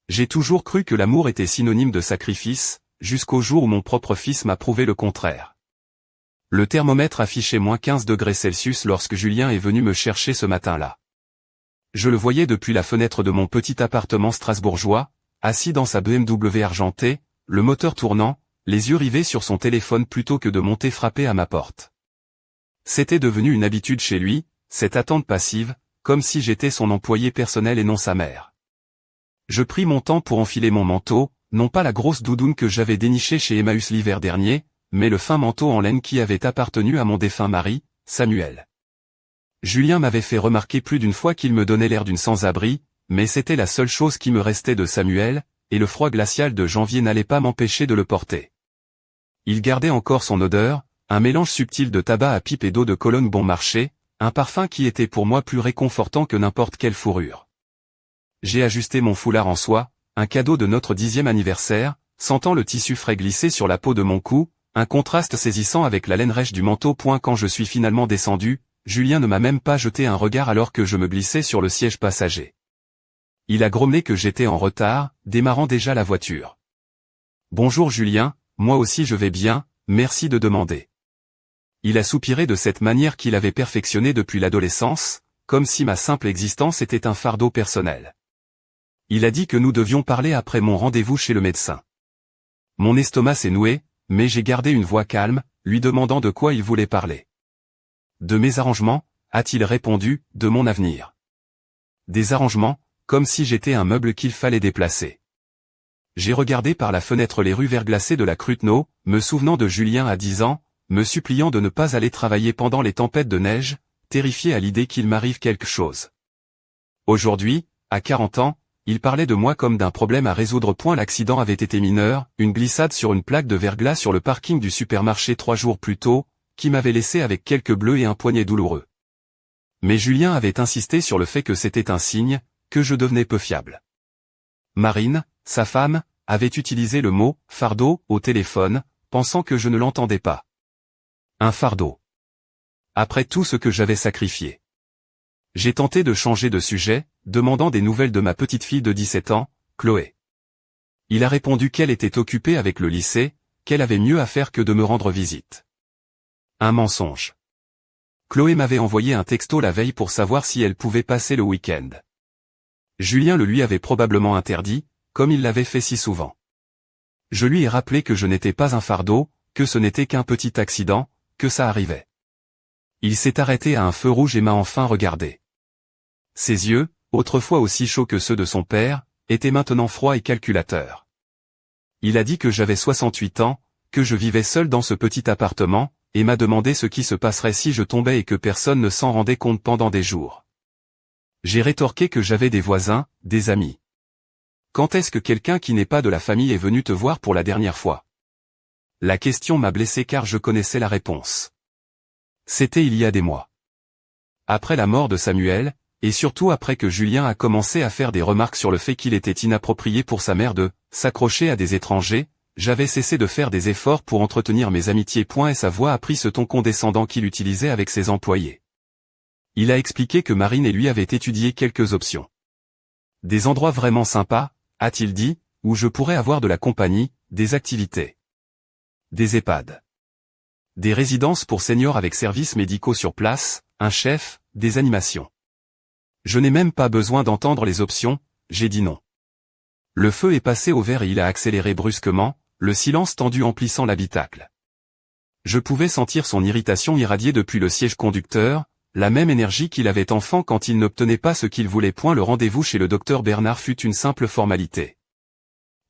J'ai toujours cru que l'amour était synonyme de sacrifice, jusqu'au jour où mon propre fils m'a prouvé le contraire. Le thermomètre affichait -15 °C lorsque Julien est venu me chercher ce matin-là. Je le voyais depuis la fenêtre de mon petit appartement strasbourgeois, assis dans sa BMW argentée, le moteur tournant, les yeux rivés sur son téléphone plutôt que de monter frapper à ma porte. C'était devenu une habitude chez lui, cette attente passive, comme si j'étais son employé personnel et non sa mère. Je pris mon temps pour enfiler mon manteau, non pas la grosse doudoune que j'avais dénichée chez Emmaüs l'hiver dernier, mais le fin manteau en laine qui avait appartenu à mon défunt mari, Samuel. Julien m'avait fait remarquer plus d'une fois qu'il me donnait l'air d'une sans-abri, mais c'était la seule chose qui me restait de Samuel, et le froid glacial de janvier n'allait pas m'empêcher de le porter. Il gardait encore son odeur, un mélange subtil de tabac à pipe et d'eau de Cologne bon marché, un parfum qui était pour moi plus réconfortant que n'importe quelle fourrure. J'ai ajusté mon foulard en soie, un cadeau de notre 10e anniversaire, sentant le tissu frais glisser sur la peau de mon cou, un contraste saisissant avec la laine rêche du manteau. Quand je suis finalement descendu, Julien ne m'a même pas jeté un regard alors que je me glissais sur le siège passager. Il a grommelé que j'étais en retard, démarrant déjà la voiture. « Bonjour Julien, moi aussi je vais bien, merci de demander. » Il a soupiré de cette manière qu'il avait perfectionnée depuis l'adolescence, comme si ma simple existence était un fardeau personnel. Il a dit que nous devions parler après mon rendez-vous chez le médecin. Mon estomac s'est noué, mais j'ai gardé une voix calme, lui demandant de quoi il voulait parler. « De mes arrangements, a-t-il répondu, de mon avenir. » Des arrangements, comme si j'étais un meuble qu'il fallait déplacer. J'ai regardé par la fenêtre les rues verglacées de la Cruteno, me souvenant de Julien à 10 ans, me suppliant de ne pas aller travailler pendant les tempêtes de neige, terrifié à l'idée qu'il m'arrive quelque chose. Aujourd'hui, à 40 ans, il parlait de moi comme d'un problème à résoudre. L'accident avait été mineur, une glissade sur une plaque de verglas sur le parking du supermarché 3 jours plus tôt, qui m'avait laissé avec quelques bleus et un poignet douloureux. Mais Julien avait insisté sur le fait que c'était un signe, que je devenais peu fiable. Marine, sa femme, avait utilisé le mot « fardeau » au téléphone, pensant que je ne l'entendais pas. Un fardeau. Après tout ce que j'avais sacrifié. J'ai tenté de changer de sujet, demandant des nouvelles de ma petite fille de 17 ans, Chloé. Il a répondu qu'elle était occupée avec le lycée, qu'elle avait mieux à faire que de me rendre visite. Un mensonge. Chloé m'avait envoyé un texto la veille pour savoir si elle pouvait passer le week-end. Julien le lui avait probablement interdit, comme il l'avait fait si souvent. Je lui ai rappelé que je n'étais pas un fardeau, que ce n'était qu'un petit accident, que ça arrivait. Il s'est arrêté à un feu rouge et m'a enfin regardé. Ses yeux, autrefois aussi chauds que ceux de son père, étaient maintenant froids et calculateurs. Il a dit que j'avais 68 ans, que je vivais seul dans ce petit appartement, et m'a demandé ce qui se passerait si je tombais et que personne ne s'en rendait compte pendant des jours. J'ai rétorqué que j'avais des voisins, des amis. Quand est-ce que quelqu'un qui n'est pas de la famille est venu te voir pour la dernière fois? La question m'a blessé car je connaissais la réponse. C'était il y a des mois. Après la mort de Samuel, et surtout après que Julien a commencé à faire des remarques sur le fait qu'il était inapproprié pour sa mère de s'accrocher à des étrangers, j'avais cessé de faire des efforts pour entretenir mes amitiés. Et sa voix a pris ce ton condescendant qu'il utilisait avec ses employés. Il a expliqué que Marine et lui avaient étudié quelques options. Des endroits vraiment sympas, a-t-il dit, où je pourrais avoir de la compagnie, des activités. Des EHPAD. Des résidences pour seniors avec services médicaux sur place, un chef, des animations. Je n'ai même pas besoin d'entendre les options, j'ai dit non. Le feu est passé au vert et il a accéléré brusquement, le silence tendu emplissant l'habitacle. Je pouvais sentir son irritation irradier depuis le siège conducteur, la même énergie qu'il avait enfant quand il n'obtenait pas ce qu'il voulait. Le rendez-vous chez le docteur Bernard fut une simple formalité.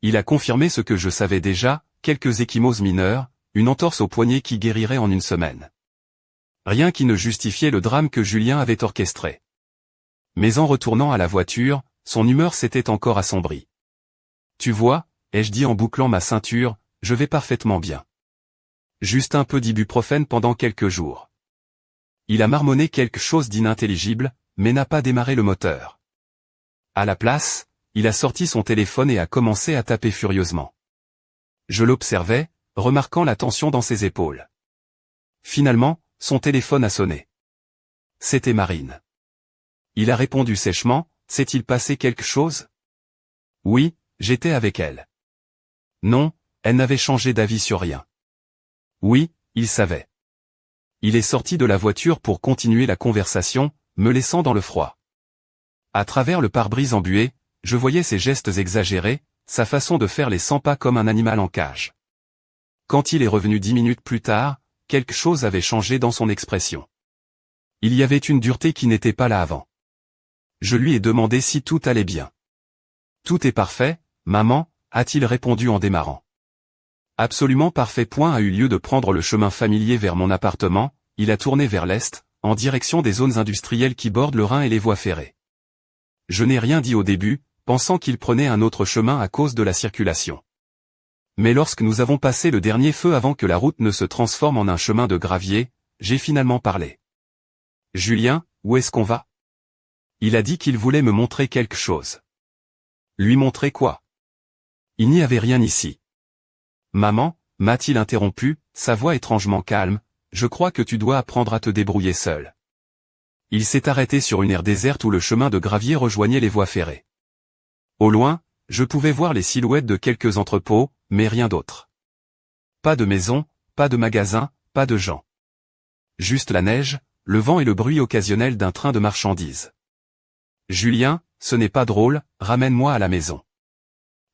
Il a confirmé ce que je savais déjà, quelques ecchymoses mineures, une entorse au poignet qui guérirait en une semaine. Rien qui ne justifiait le drame que Julien avait orchestré. Mais en retournant à la voiture, son humeur s'était encore assombrie. « Tu vois, ai-je dit en bouclant ma ceinture, je vais parfaitement bien. Juste un peu d'ibuprofène pendant quelques jours. » Il a marmonné quelque chose d'inintelligible, mais n'a pas démarré le moteur. À la place, il a sorti son téléphone et a commencé à taper furieusement. Je l'observais, remarquant la tension dans ses épaules. Finalement, son téléphone a sonné. C'était Marine. Il a répondu sèchement, « S'est-il passé quelque chose ?» « Oui, j'étais avec elle. Non, elle n'avait changé d'avis sur rien. Oui, il savait. Il est sorti de la voiture pour continuer la conversation, me laissant dans le froid. À travers le pare-brise embué, je voyais ses gestes exagérés, sa façon de faire les 100 pas comme un animal en cage. Quand il est revenu 10 minutes plus tard, quelque chose avait changé dans son expression. Il y avait une dureté qui n'était pas là avant. Je lui ai demandé si tout allait bien. Tout est parfait, maman, a-t-il répondu en démarrant. Absolument parfait. A eu lieu de prendre le chemin familier vers mon appartement, il a tourné vers l'est, en direction des zones industrielles qui bordent le Rhin et les voies ferrées. Je n'ai rien dit au début, pensant qu'il prenait un autre chemin à cause de la circulation. Mais lorsque nous avons passé le dernier feu avant que la route ne se transforme en un chemin de gravier, j'ai finalement parlé. Julien, où est-ce qu'on va? Il a dit qu'il voulait me montrer quelque chose. Lui montrer quoi? Il n'y avait rien ici. Maman, m'a-t-il interrompu, sa voix étrangement calme, je crois que tu dois apprendre à te débrouiller seul. Il s'est arrêté sur une aire déserte où le chemin de gravier rejoignait les voies ferrées. Au loin, je pouvais voir les silhouettes de quelques entrepôts, mais rien d'autre. Pas de maison, pas de magasin, pas de gens. Juste la neige, le vent et le bruit occasionnel d'un train de marchandises. Julien, ce n'est pas drôle, ramène-moi à la maison.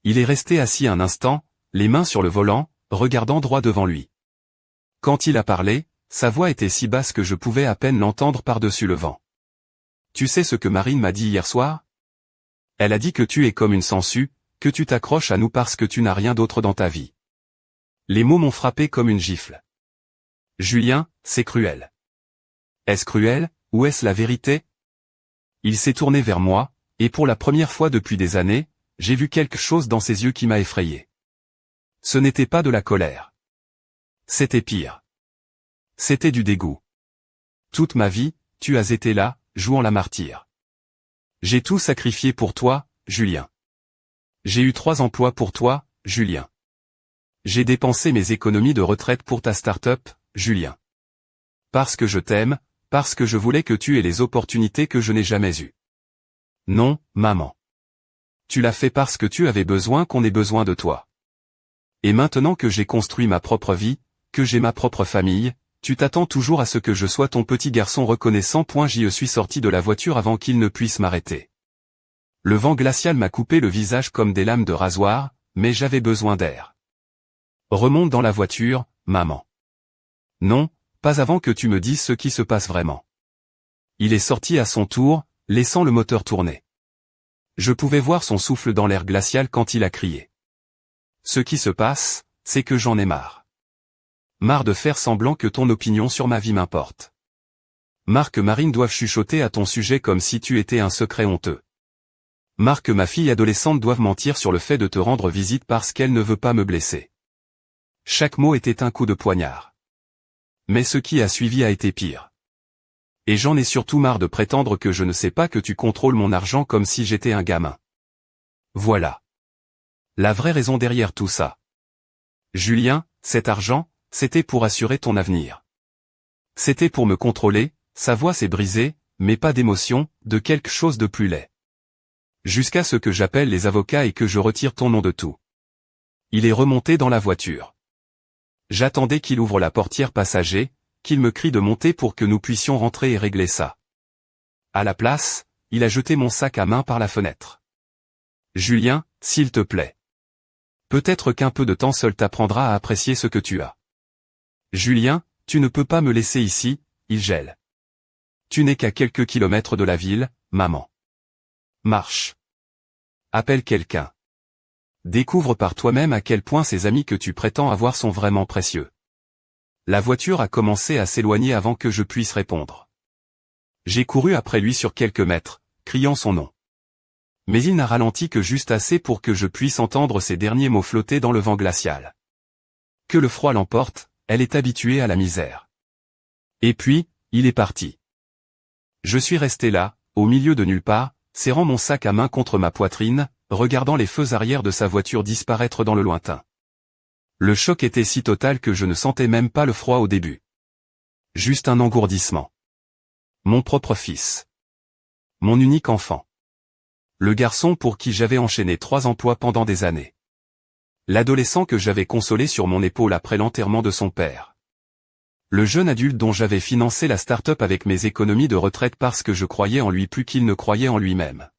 Il est resté assis un instant, les mains sur le volant, regardant droit devant lui. Quand il a parlé, sa voix était si basse que je pouvais à peine l'entendre par-dessus le vent. Tu sais ce que Marine m'a dit hier soir? Elle a dit que tu es comme une sangsue, que tu t'accroches à nous parce que tu n'as rien d'autre dans ta vie. Les mots m'ont frappé comme une gifle. Julien, c'est cruel. Est-ce cruel, ou est-ce la vérité? Il s'est tourné vers moi, et pour la première fois depuis des années, j'ai vu quelque chose dans ses yeux qui m'a effrayé. Ce n'était pas de la colère. C'était pire. C'était du dégoût. Toute ma vie, tu as été là, jouant la martyre. J'ai tout sacrifié pour toi, Julien. J'ai eu 3 emplois pour toi, Julien. J'ai dépensé mes économies de retraite pour ta start-up, Julien. Parce que je t'aime, parce que je voulais que tu aies les opportunités que je n'ai jamais eues. Non, maman. Tu l'as fait parce que tu avais besoin qu'on ait besoin de toi. Et maintenant que j'ai construit ma propre vie, que j'ai ma propre famille, tu t'attends toujours à ce que je sois ton petit garçon reconnaissant. J'y suis sorti de la voiture avant qu'il ne puisse m'arrêter. Le vent glacial m'a coupé le visage comme des lames de rasoir, mais j'avais besoin d'air. Remonte dans la voiture, maman. Non, pas avant que tu me dises ce qui se passe vraiment. Il est sorti à son tour, laissant le moteur tourner. Je pouvais voir son souffle dans l'air glacial quand il a crié. Ce qui se passe, c'est que j'en ai marre. Marre de faire semblant que ton opinion sur ma vie m'importe. Marre que Marine doive chuchoter à ton sujet comme si tu étais un secret honteux. Marre que ma fille adolescente doive mentir sur le fait de te rendre visite parce qu'elle ne veut pas me blesser. Chaque mot était un coup de poignard. Mais ce qui a suivi a été pire. Et j'en ai surtout marre de prétendre que je ne sais pas que tu contrôles mon argent comme si j'étais un gamin. Voilà. La vraie raison derrière tout ça. Julien, cet argent, c'était pour assurer ton avenir. C'était pour me contrôler, sa voix s'est brisée, mais pas d'émotion, de quelque chose de plus laid. Jusqu'à ce que j'appelle les avocats et que je retire ton nom de tout. Il est remonté dans la voiture. J'attendais qu'il ouvre la portière passager, qu'il me crie de monter pour que nous puissions rentrer et régler ça. À la place, il a jeté mon sac à main par la fenêtre. Julien, s'il te plaît. Peut-être qu'un peu de temps seul t'apprendra à apprécier ce que tu as. Julien, tu ne peux pas me laisser ici, il gèle. Tu n'es qu'à quelques kilomètres de la ville, maman. Marche. Appelle quelqu'un. Découvre par toi-même à quel point ces amis que tu prétends avoir sont vraiment précieux. La voiture a commencé à s'éloigner avant que je puisse répondre. J'ai couru après lui sur quelques mètres, criant son nom. Mais il n'a ralenti que juste assez pour que je puisse entendre ses derniers mots flotter dans le vent glacial. Que le froid l'emporte, elle est habituée à la misère. Et puis, il est parti. Je suis resté là, au milieu de nulle part, serrant mon sac à main contre ma poitrine, regardant les feux arrière de sa voiture disparaître dans le lointain. Le choc était si total que je ne sentais même pas le froid au début. Juste un engourdissement. Mon propre fils. Mon unique enfant. Le garçon pour qui j'avais enchaîné 3 emplois pendant des années. L'adolescent que j'avais consolé sur mon épaule après l'enterrement de son père. Le jeune adulte dont j'avais financé la start-up avec mes économies de retraite parce que je croyais en lui plus qu'il ne croyait en lui-même.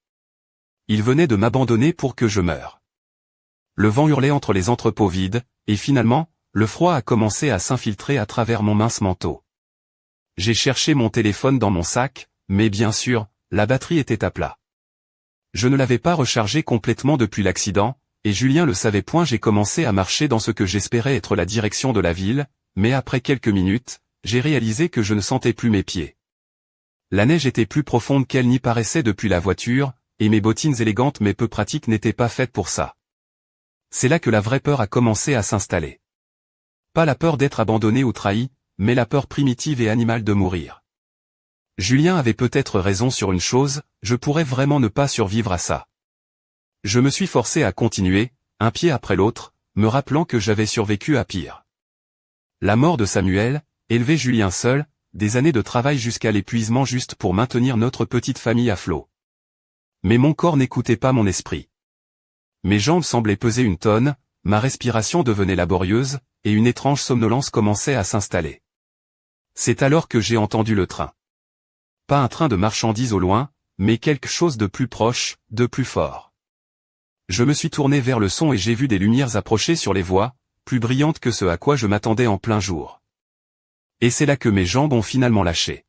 Il venait de m'abandonner pour que je meure. Le vent hurlait entre les entrepôts vides, et finalement, le froid a commencé à s'infiltrer à travers mon mince manteau. J'ai cherché mon téléphone dans mon sac, mais bien sûr, la batterie était à plat. Je ne l'avais pas rechargé complètement depuis l'accident, et Julien le savait point. J'ai commencé à marcher dans ce que j'espérais être la direction de la ville, mais après quelques minutes, j'ai réalisé que je ne sentais plus mes pieds. La neige était plus profonde qu'elle n'y paraissait depuis la voiture, et mes bottines élégantes mais peu pratiques n'étaient pas faites pour ça. C'est là que la vraie peur a commencé à s'installer. Pas la peur d'être abandonné ou trahi, mais la peur primitive et animale de mourir. Julien avait peut-être raison sur une chose, je pourrais vraiment ne pas survivre à ça. Je me suis forcé à continuer, un pied après l'autre, me rappelant que j'avais survécu à pire. La mort de Samuel, élever Julien seul, des années de travail jusqu'à l'épuisement juste pour maintenir notre petite famille à flot. Mais mon corps n'écoutait pas mon esprit. Mes jambes semblaient peser une tonne, ma respiration devenait laborieuse, et une étrange somnolence commençait à s'installer. C'est alors que j'ai entendu le train. Pas un train de marchandises au loin, mais quelque chose de plus proche, de plus fort. Je me suis tourné vers le son et j'ai vu des lumières approcher sur les voies, plus brillantes que ce à quoi je m'attendais en plein jour. Et c'est là que mes jambes ont finalement lâché.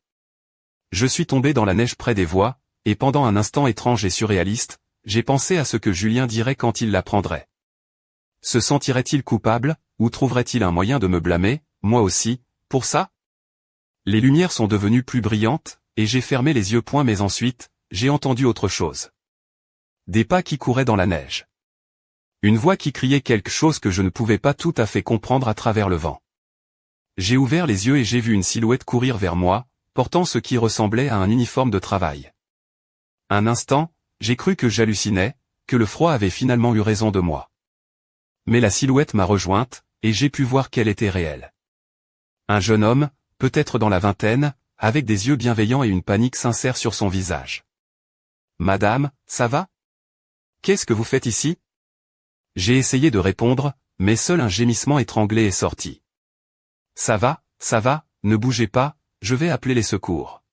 Je suis tombé dans la neige près des voies, et pendant un instant étrange et surréaliste, j'ai pensé à ce que Julien dirait quand il l'apprendrait. Se sentirait-il coupable, ou trouverait-il un moyen de me blâmer, moi aussi, pour ça? Les lumières sont devenues plus brillantes, et j'ai fermé les yeux mais ensuite, j'ai entendu autre chose. Des pas qui couraient dans la neige. Une voix qui criait quelque chose que je ne pouvais pas tout à fait comprendre à travers le vent. J'ai ouvert les yeux et j'ai vu une silhouette courir vers moi, portant ce qui ressemblait à un uniforme de travail. Un instant, j'ai cru que j'hallucinais, que le froid avait finalement eu raison de moi. Mais la silhouette m'a rejointe, et j'ai pu voir qu'elle était réelle. Un jeune homme, peut-être dans la vingtaine, avec des yeux bienveillants et une panique sincère sur son visage. « Madame, ça va? Qu'est-ce que vous faites ici ?» J'ai essayé de répondre, mais seul un gémissement étranglé est sorti. « Ça va, ne bougez pas, je vais appeler les secours. »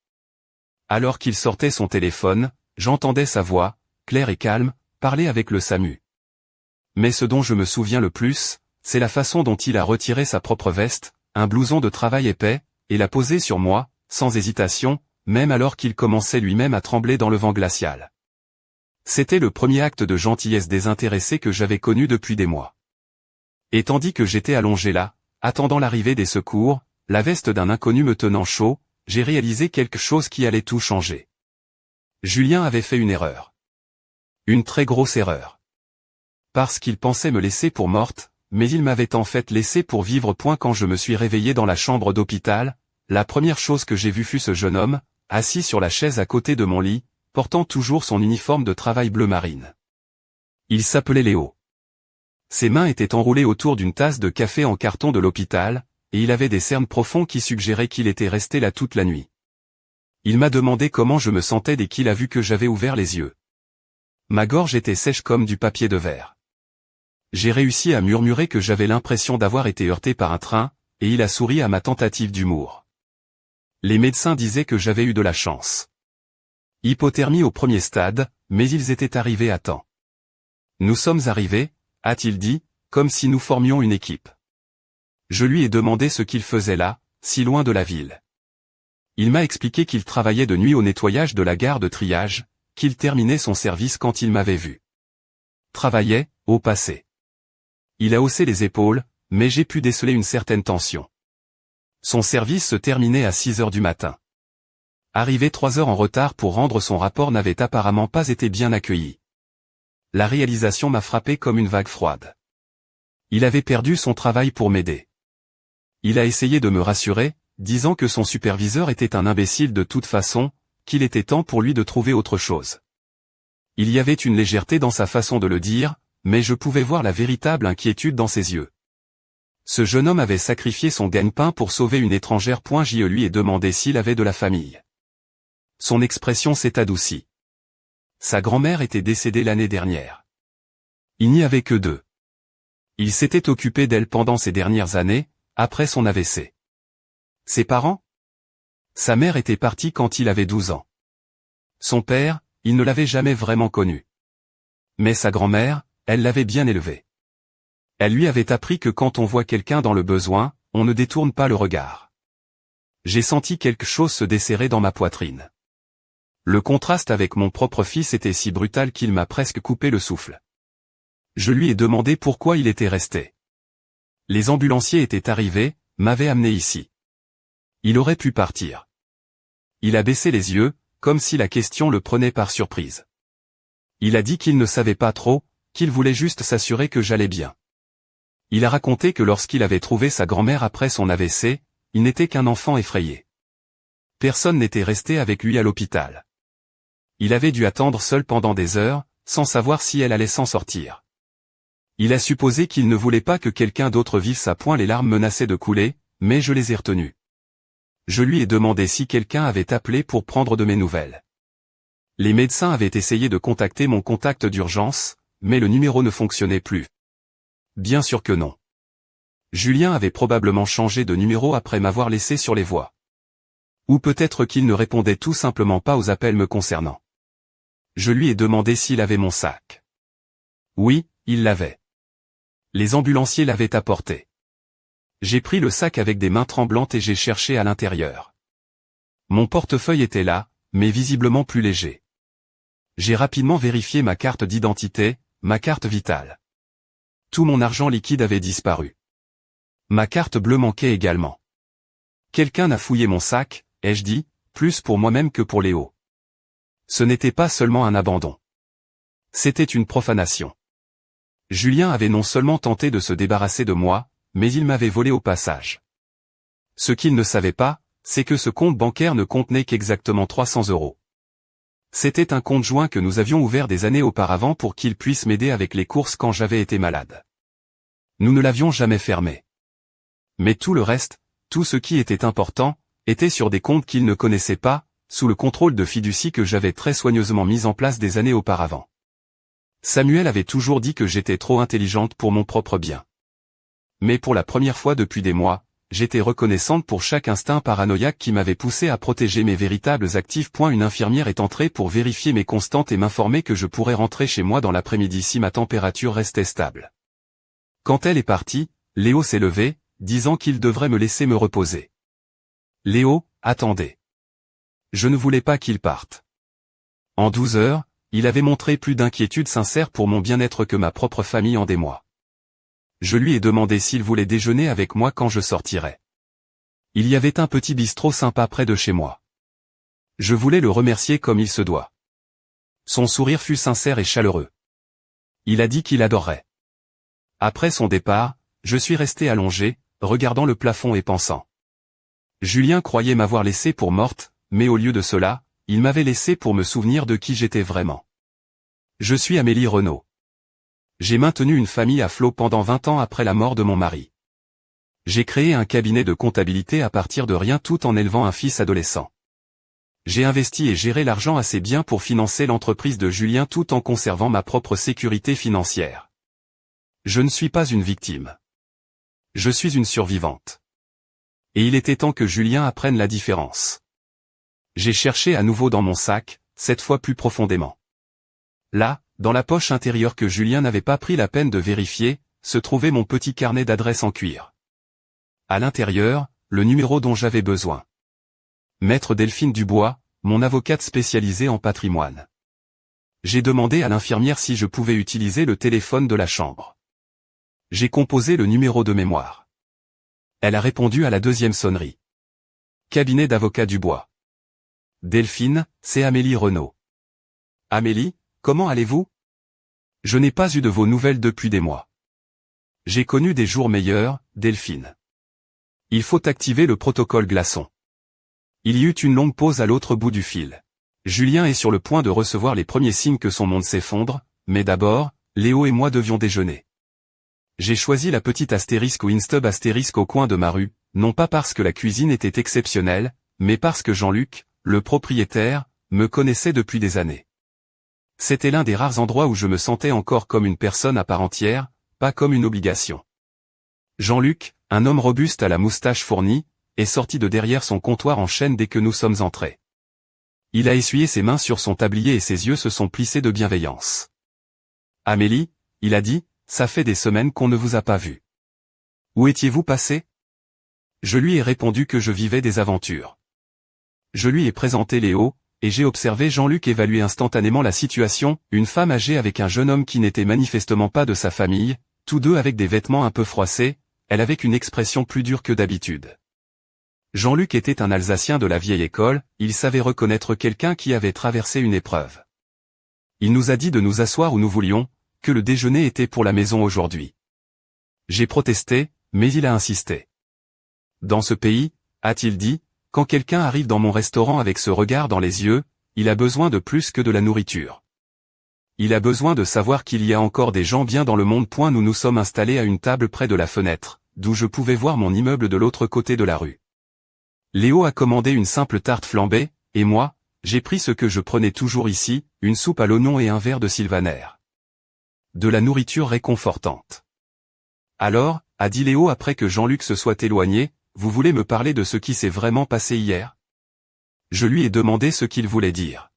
Alors qu'il sortait son téléphone, j'entendais sa voix, claire et calme, parler avec le SAMU. Mais ce dont je me souviens le plus, c'est la façon dont il a retiré sa propre veste, un blouson de travail épais, et l'a posé sur moi, sans hésitation, même alors qu'il commençait lui-même à trembler dans le vent glacial. C'était le premier acte de gentillesse désintéressée que j'avais connu depuis des mois. Et tandis que j'étais allongé là, attendant l'arrivée des secours, la veste d'un inconnu me tenant chaud, j'ai réalisé quelque chose qui allait tout changer. Julien avait fait une erreur. Une très grosse erreur. Parce qu'il pensait me laisser pour morte, mais il m'avait en fait laissé pour vivre. Quand je me suis réveillé dans la chambre d'hôpital, la première chose que j'ai vue fut ce jeune homme, assis sur la chaise à côté de mon lit, portant toujours son uniforme de travail bleu marine. Il s'appelait Léo. Ses mains étaient enroulées autour d'une tasse de café en carton de l'hôpital, et il avait des cernes profonds qui suggéraient qu'il était resté là toute la nuit. Il m'a demandé comment je me sentais dès qu'il a vu que j'avais ouvert les yeux. Ma gorge était sèche comme du papier de verre. J'ai réussi à murmurer que j'avais l'impression d'avoir été heurté par un train, et il a souri à ma tentative d'humour. Les médecins disaient que j'avais eu de la chance. Hypothermie au premier stade, mais ils étaient arrivés à temps. Nous sommes arrivés, a-t-il dit, comme si nous formions une équipe. Je lui ai demandé ce qu'il faisait là, si loin de la ville. Il m'a expliqué qu'il travaillait de nuit au nettoyage de la gare de triage, qu'il terminait son service quand il m'avait vu. Travaillait, au passé. Il a haussé les épaules, mais j'ai pu déceler une certaine tension. Son service se terminait à 6 heures du matin. Arrivé 3 heures en retard pour rendre son rapport n'avait apparemment pas été bien accueilli. La réalisation m'a frappé comme une vague froide. Il avait perdu son travail pour m'aider. Il a essayé de me rassurer, disant que son superviseur était un imbécile de toute façon, qu'il était temps pour lui de trouver autre chose. Il y avait une légèreté dans sa façon de le dire, mais je pouvais voir la véritable inquiétude dans ses yeux. Ce jeune homme avait sacrifié son gagne-pain pour sauver une étrangère. Je lui ai demandé s'il avait de la famille. Son expression s'est adoucie. Sa grand-mère était décédée l'année dernière. Il n'y avait que deux. Il s'était occupé d'elle pendant ces dernières années, après son AVC. Ses parents? Sa mère était partie quand il avait 12 ans. Son père, il ne l'avait jamais vraiment connu. Mais sa grand-mère, elle l'avait bien élevé. Elle lui avait appris que quand on voit quelqu'un dans le besoin, on ne détourne pas le regard. J'ai senti quelque chose se desserrer dans ma poitrine. Le contraste avec mon propre fils était si brutal qu'il m'a presque coupé le souffle. Je lui ai demandé pourquoi il était resté. Les ambulanciers étaient arrivés, m'avaient amené ici. Il aurait pu partir. Il a baissé les yeux, comme si la question le prenait par surprise. Il a dit qu'il ne savait pas trop, qu'il voulait juste s'assurer que j'allais bien. Il a raconté que lorsqu'il avait trouvé sa grand-mère après son AVC, il n'était qu'un enfant effrayé. Personne n'était resté avec lui à l'hôpital. Il avait dû attendre seul pendant des heures, sans savoir si elle allait s'en sortir. Il a supposé qu'il ne voulait pas que quelqu'un d'autre vive sa poing. Les larmes menaçaient de couler, mais je les ai retenues. Je lui ai demandé si quelqu'un avait appelé pour prendre de mes nouvelles. Les médecins avaient essayé de contacter mon contact d'urgence, mais le numéro ne fonctionnait plus. Bien sûr que non. Julien avait probablement changé de numéro après m'avoir laissé sur les voies. Ou peut-être qu'il ne répondait tout simplement pas aux appels me concernant. Je lui ai demandé s'il avait mon sac. Oui, il l'avait. Les ambulanciers l'avaient apporté. J'ai pris le sac avec des mains tremblantes et j'ai cherché à l'intérieur. Mon portefeuille était là, mais visiblement plus léger. J'ai rapidement vérifié ma carte d'identité, ma carte vitale. Tout mon argent liquide avait disparu. Ma carte bleue manquait également. Quelqu'un a fouillé mon sac, ai-je dit, plus pour moi-même que pour Léo. Ce n'était pas seulement un abandon. C'était une profanation. Julien avait non seulement tenté de se débarrasser de moi, mais il m'avait volé au passage. Ce qu'il ne savait pas, c'est que ce compte bancaire ne contenait qu'exactement 300 €. C'était un compte joint que nous avions ouvert des années auparavant pour qu'il puisse m'aider avec les courses quand j'avais été malade. Nous ne l'avions jamais fermé. Mais tout le reste, tout ce qui était important, était sur des comptes qu'il ne connaissait pas, sous le contrôle de fiducie que j'avais très soigneusement mis en place des années auparavant. Samuel avait toujours dit que j'étais trop intelligente pour mon propre bien. Mais pour la première fois depuis des mois, j'étais reconnaissante pour chaque instinct paranoïaque qui m'avait poussé à protéger mes véritables actifs. Une infirmière est entrée pour vérifier mes constantes et m'informer que je pourrais rentrer chez moi dans l'après-midi si ma température restait stable. Quand elle est partie, Léo s'est levé, disant qu'il devrait me laisser me reposer. Léo, attendez. Je ne voulais pas qu'il parte. En 12 heures, il avait montré plus d'inquiétude sincère pour mon bien-être que ma propre famille en des mois. Je lui ai demandé s'il voulait déjeuner avec moi quand je sortirais. Il y avait un petit bistrot sympa près de chez moi. Je voulais le remercier comme il se doit. Son sourire fut sincère et chaleureux. Il a dit qu'il adorerait. Après son départ, je suis resté allongé, regardant le plafond et pensant. Julien croyait m'avoir laissé pour morte, mais au lieu de cela, il m'avait laissé pour me souvenir de qui j'étais vraiment. Je suis Amélie Renaud. J'ai maintenu une famille à flot pendant 20 ans après la mort de mon mari. J'ai créé un cabinet de comptabilité à partir de rien tout en élevant un fils adolescent. J'ai investi et géré l'argent assez bien pour financer l'entreprise de Julien tout en conservant ma propre sécurité financière. Je ne suis pas une victime. Je suis une survivante. Et il était temps que Julien apprenne la différence. J'ai cherché à nouveau dans mon sac, cette fois plus profondément. Là, dans la poche intérieure que Julien n'avait pas pris la peine de vérifier, se trouvait mon petit carnet d'adresses en cuir. À l'intérieur, le numéro dont j'avais besoin. Maître Delphine Dubois, mon avocate spécialisée en patrimoine. J'ai demandé à l'infirmière si je pouvais utiliser le téléphone de la chambre. J'ai composé le numéro de mémoire. Elle a répondu à la deuxième sonnerie. Cabinet d'avocat Dubois. Delphine, c'est Amélie Renaud. Amélie, comment allez-vous? Je n'ai pas eu de vos nouvelles depuis des mois. J'ai connu des jours meilleurs, Delphine. Il faut activer le protocole glaçon. Il y eut une longue pause à l'autre bout du fil. Julien est sur le point de recevoir les premiers signes que son monde s'effondre, mais d'abord, Léo et moi devions déjeuner. J'ai choisi la petite astérisque Winstub astérisque au coin de ma rue, non pas parce que la cuisine était exceptionnelle, mais parce que Jean-Luc, le propriétaire, me connaissait depuis des années. C'était l'un des rares endroits où je me sentais encore comme une personne à part entière, pas comme une obligation. Jean-Luc, un homme robuste à la moustache fournie, est sorti de derrière son comptoir en chaîne dès que nous sommes entrés. Il a essuyé ses mains sur son tablier et ses yeux se sont plissés de bienveillance. « Amélie, » il a dit, « ça fait des semaines qu'on ne vous a pas vu. Où étiez-vous passé ?» Je lui ai répondu que je vivais des aventures. Je lui ai présenté Léo, et j'ai observé Jean-Luc évaluer instantanément la situation, une femme âgée avec un jeune homme qui n'était manifestement pas de sa famille, tous deux avec des vêtements un peu froissés, elle avec une expression plus dure que d'habitude. Jean-Luc était un Alsacien de la vieille école, il savait reconnaître quelqu'un qui avait traversé une épreuve. Il nous a dit de nous asseoir où nous voulions, que le déjeuner était pour la maison aujourd'hui. J'ai protesté, mais il a insisté. Dans ce pays, a-t-il dit, quand quelqu'un arrive dans mon restaurant avec ce regard dans les yeux, il a besoin de plus que de la nourriture. Il a besoin de savoir qu'il y a encore des gens bien dans le monde. Nous nous sommes installés à une table près de la fenêtre, d'où je pouvais voir mon immeuble de l'autre côté de la rue. Léo a commandé une simple tarte flambée, et moi, j'ai pris ce que je prenais toujours ici, une soupe à l'oignon et un verre de sylvaner. De la nourriture réconfortante. Alors, a dit Léo après que Jean-Luc se soit éloigné, vous voulez me parler de ce qui s'est vraiment passé hier ? Je lui ai demandé ce qu'il voulait dire.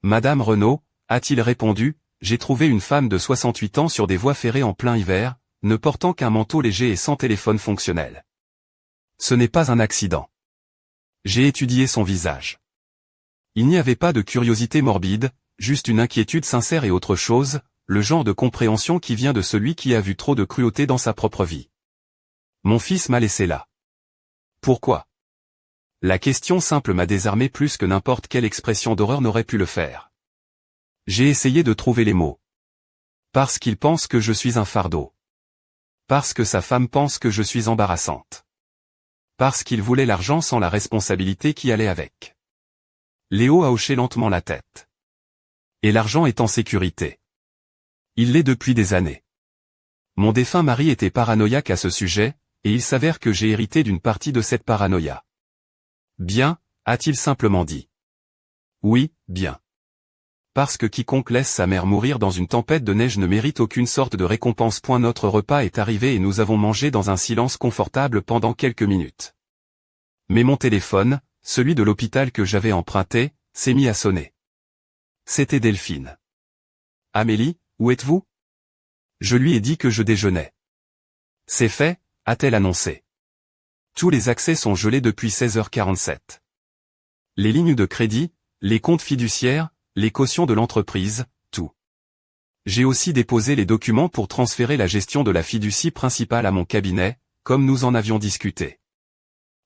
Madame Renaud, a-t-il répondu, j'ai trouvé une femme de 68 ans sur des voies ferrées en plein hiver, ne portant qu'un manteau léger et sans téléphone fonctionnel. Ce n'est pas un accident. J'ai étudié son visage. Il n'y avait pas de curiosité morbide, juste une inquiétude sincère et autre chose, le genre de compréhension qui vient de celui qui a vu trop de cruauté dans sa propre vie. Mon fils m'a laissé là. Pourquoi ? La question simple m'a désarmé plus que n'importe quelle expression d'horreur n'aurait pu le faire. J'ai essayé de trouver les mots. Parce qu'il pense que je suis un fardeau. Parce que sa femme pense que je suis embarrassante. Parce qu'il voulait l'argent sans la responsabilité qui allait avec. Léo a hoché lentement la tête. Et l'argent est en sécurité. Il l'est depuis des années. Mon défunt mari était paranoïaque à ce sujet, et il s'avère que j'ai hérité d'une partie de cette paranoïa. Bien, a-t-il simplement dit. Oui, bien. Parce que quiconque laisse sa mère mourir dans une tempête de neige ne mérite aucune sorte de récompense. Notre repas est arrivé et nous avons mangé dans un silence confortable pendant quelques minutes. Mais mon téléphone, celui de l'hôpital que j'avais emprunté, s'est mis à sonner. C'était Delphine. Amélie, où êtes-vous ? Je lui ai dit que je déjeunais. C'est fait, a-t-elle annoncé. Tous les accès sont gelés depuis 16h47. Les lignes de crédit, les comptes fiduciaires, les cautions de l'entreprise, tout. J'ai aussi déposé les documents pour transférer la gestion de la fiducie principale à mon cabinet, comme nous en avions discuté.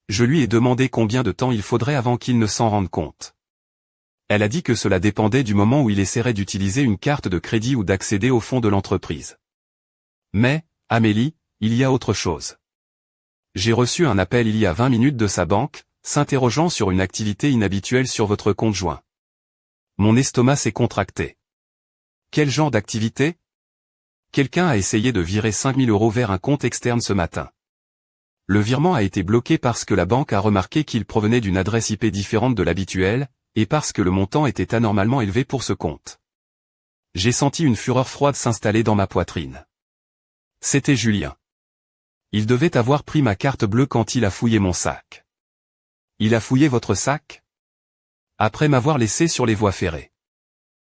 Je lui ai demandé combien de temps il faudrait avant qu'il ne s'en rende compte. Elle a dit que cela dépendait du moment où il essaierait d'utiliser une carte de crédit ou d'accéder au fonds de l'entreprise. Mais, Amélie, il y a autre chose. J'ai reçu un appel il y a 20 minutes de sa banque, s'interrogeant sur une activité inhabituelle sur votre compte joint. Mon estomac s'est contracté. Quel genre d'activité ? Quelqu'un a essayé de virer 5000 € vers un compte externe ce matin. Le virement a été bloqué parce que la banque a remarqué qu'il provenait d'une adresse IP différente de l'habituelle, et parce que le montant était anormalement élevé pour ce compte. J'ai senti une fureur froide s'installer dans ma poitrine. C'était Julien. Il devait avoir pris ma carte bleue quand il a fouillé mon sac. Il a fouillé votre sac ? Après m'avoir laissé sur les voies ferrées.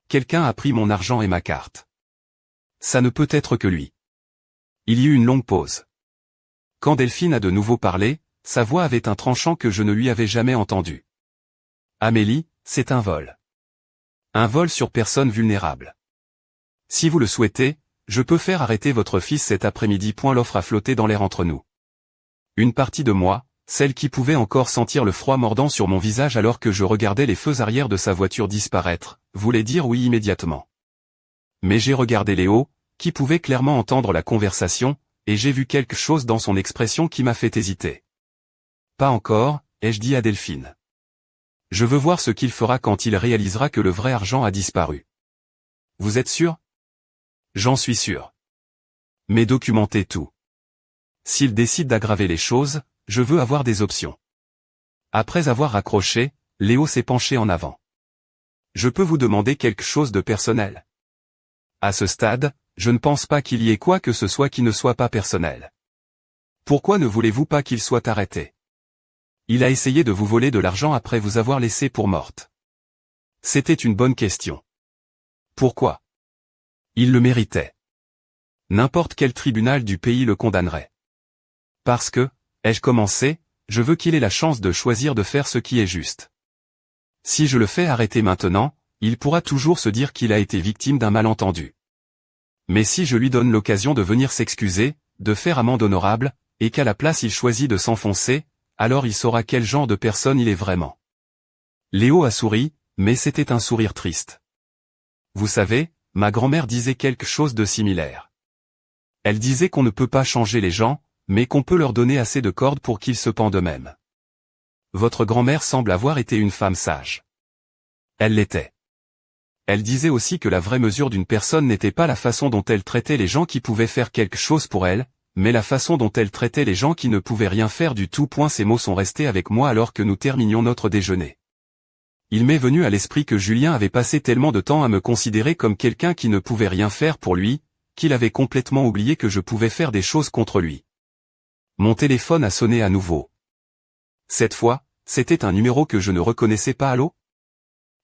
Quelqu'un a pris mon argent et ma carte. Ça ne peut être que lui. Il y eut une longue pause. Quand Delphine a de nouveau parlé, sa voix avait un tranchant que je ne lui avais jamais entendu. Amélie, c'est un vol. Un vol sur personne vulnérable. Si vous le souhaitez, je peux faire arrêter votre fils cet après-midi. L'offre a flotté dans l'air entre nous. Une partie de moi, celle qui pouvait encore sentir le froid mordant sur mon visage alors que je regardais les feux arrière de sa voiture disparaître, voulait dire oui immédiatement. Mais j'ai regardé Léo, qui pouvait clairement entendre la conversation, et j'ai vu quelque chose dans son expression qui m'a fait hésiter. Pas encore, ai-je dit à Delphine. Je veux voir ce qu'il fera quand il réalisera que le vrai argent a disparu. Vous êtes sûr ? J'en suis sûr. Mais documentez tout. S'il décide d'aggraver les choses, je veux avoir des options. Après avoir raccroché, Léo s'est penché en avant. Je peux vous demander quelque chose de personnel? À ce stade, je ne pense pas qu'il y ait quoi que ce soit qui ne soit pas personnel. Pourquoi ne voulez-vous pas qu'il soit arrêté? Il a essayé de vous voler de l'argent après vous avoir laissé pour morte. C'était une bonne question. Pourquoi? Il le méritait. N'importe quel tribunal du pays le condamnerait. Parce que, ai-je commencé, je veux qu'il ait la chance de choisir de faire ce qui est juste. Si je le fais arrêter maintenant, il pourra toujours se dire qu'il a été victime d'un malentendu. Mais si je lui donne l'occasion de venir s'excuser, de faire amende honorable, et qu'à la place il choisit de s'enfoncer, alors il saura quel genre de personne il est vraiment. Léo a souri, mais c'était un sourire triste. Vous savez, ma grand-mère disait quelque chose de similaire. Elle disait qu'on ne peut pas changer les gens, mais qu'on peut leur donner assez de cordes pour qu'ils se pendent eux-mêmes. Votre grand-mère semble avoir été une femme sage. Elle l'était. Elle disait aussi que la vraie mesure d'une personne n'était pas la façon dont elle traitait les gens qui pouvaient faire quelque chose pour elle, mais la façon dont elle traitait les gens qui ne pouvaient rien faire du tout. Ces mots sont restés avec moi alors que nous terminions notre déjeuner. Il m'est venu à l'esprit que Julien avait passé tellement de temps à me considérer comme quelqu'un qui ne pouvait rien faire pour lui, qu'il avait complètement oublié que je pouvais faire des choses contre lui. Mon téléphone a sonné à nouveau. Cette fois, c'était un numéro que je ne reconnaissais pas. Allô?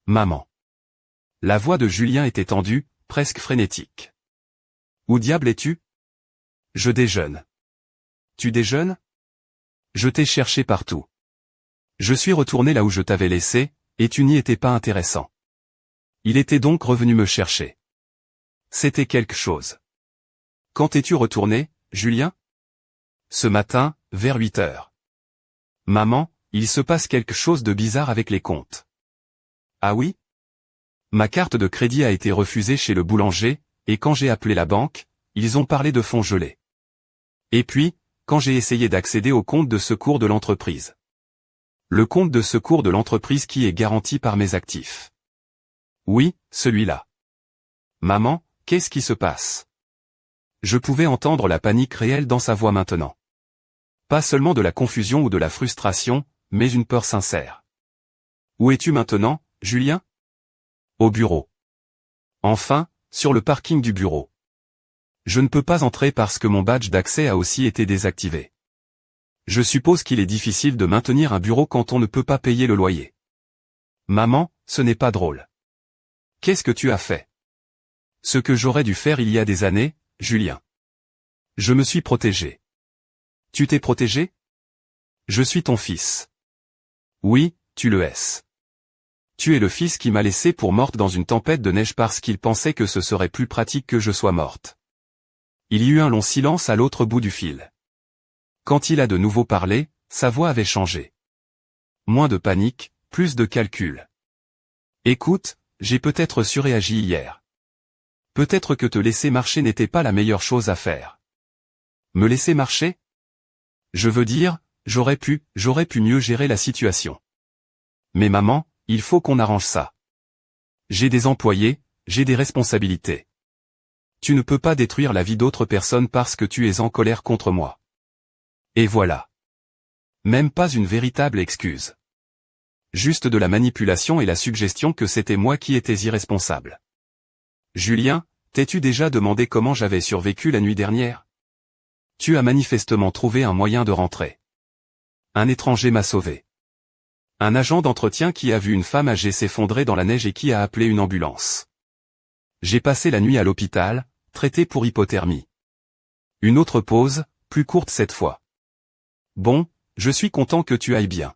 Maman. La voix de Julien était tendue, presque frénétique. Où diable es-tu? Je déjeune. Tu déjeunes? Je t'ai cherché partout. Je suis retourné là où je t'avais laissé, et tu n'y étais pas intéressant. Il était donc revenu me chercher. C'était quelque chose. Quand es-tu retourné, Julien? Ce matin, vers 8 heures. Maman, il se passe quelque chose de bizarre avec les comptes. Ah oui? Ma carte de crédit a été refusée chez le boulanger, et quand j'ai appelé la banque, ils ont parlé de fonds gelés. Et puis, quand j'ai essayé d'accéder au compte de secours de l'entreprise. Le compte de secours de l'entreprise qui est garanti par mes actifs. Oui, celui-là. Maman, qu'est-ce qui se passe? Je pouvais entendre la panique réelle dans sa voix maintenant. Pas seulement de la confusion ou de la frustration, mais une peur sincère. Où es-tu maintenant, Julien? Au bureau. Enfin, sur le parking du bureau. Je ne peux pas entrer parce que mon badge d'accès a aussi été désactivé. Je suppose qu'il est difficile de maintenir un bureau quand on ne peut pas payer le loyer. Maman, ce n'est pas drôle. Qu'est-ce que tu as fait? Ce que j'aurais dû faire il y a des années, Julien. Je me suis protégé. Tu t'es protégé? Je suis ton fils. Oui, tu le es. Tu es le fils qui m'a laissé pour morte dans une tempête de neige parce qu'il pensait que ce serait plus pratique que je sois morte. Il y eut un long silence à l'autre bout du fil. Quand il a de nouveau parlé, sa voix avait changé. Moins de panique, plus de calcul. Écoute, j'ai peut-être surréagi hier. Peut-être que te laisser marcher n'était pas la meilleure chose à faire. Me laisser marcher? Je veux dire, j'aurais pu mieux gérer la situation. Mais maman, il faut qu'on arrange ça. J'ai des employés, j'ai des responsabilités. Tu ne peux pas détruire la vie d'autres personnes parce que tu es en colère contre moi. Et voilà. Même pas une véritable excuse. Juste de la manipulation et la suggestion que c'était moi qui étais irresponsable. Julien, t'es-tu déjà demandé comment j'avais survécu la nuit dernière? Tu as manifestement trouvé un moyen de rentrer. Un étranger m'a sauvé. Un agent d'entretien qui a vu une femme âgée s'effondrer dans la neige et qui a appelé une ambulance. J'ai passé la nuit à l'hôpital, traité pour hypothermie. Une autre pause, plus courte cette fois. Bon, je suis content que tu ailles bien.